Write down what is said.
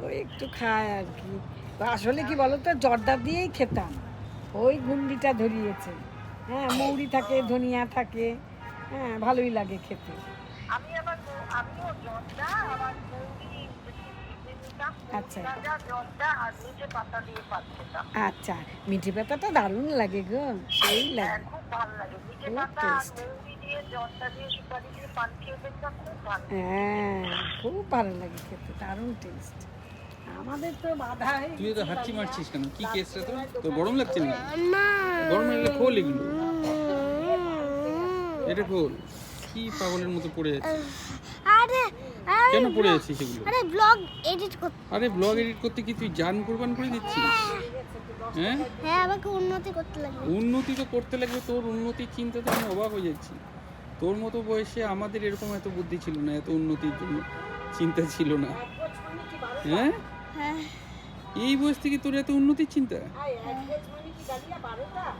ওই একটু খায় আর কি। আসলে কি বলতো, জর্দা দিয়েই খেতাম। ওই গুন্ডিটা ধরিয়েছে। হ্যাঁ, মৌরি থাকে, ধনিয়া থাকে। হ্যাঁ, ভালোই লাগে খেতে। আমি আবার আমিও জর্দা আবার মৌরি একটু ভেজে নিতাম, মৌরি আচ্ছা ভাজা জর্দা আর নিচে পাতা দিয়ে ভাত খেতাম। আচ্ছা, মিঠে পাতাটা দারুণ লাগে গো, সেই হ্যাঁ, লাগে। খুব ভালো লাগে নিচে খুব পাতা আর টেস্ট। মৌরি দিয়ে জর্দা দিয়ে সুপারি দিয়ে পান খেয়ে দেখতাম, খুব ভালো লাগে। হ্যাঁ, খুব ভালো লাগে খেতে, দারুণ টেস্ট। আমাদের তো বাধা হয়ে তুই তো গেছে হাঁচি বাড়িটা। মারছিস কেন? কি কেস রে তোর? রাত্রিবেলায় তোর দোকানে গরম লাগছে গিয়ে নাকি? না গরম লাগলে খোল এগুলো। দিয়ে ভাঙতে আসতে এটা হয়। খোল। কি পাগলের মতো পড়ে যাচ্ছিস? আরে আরে কেন পড়ে যাচ্ছিস এগুলো? আরে ব্লগ এডিট করতে। আরে ব্লগ এডিট করতে কি তুই জান কুরবান করে দিচ্ছিস? হ্যাঁ, হ্যাঁ, আমাকে উন্নতি করতে লাগবে। উন্নতি তো করতে লাগবে। তোর উন্নতির চিন্তাতে আমি অবাক হয়ে যাচ্ছি। তোর মতো বয়সে আমাদের এরকম এত বুদ্ধি ছিল না, এত উন্নতির জন্য চিন্তা ছিল না। হ্যাঁ, হ্যাঁ এই বয়স থেকে তোর এত উন্নতির চিন্তা? এক গজ মানে কি ডালিয়া 12টা?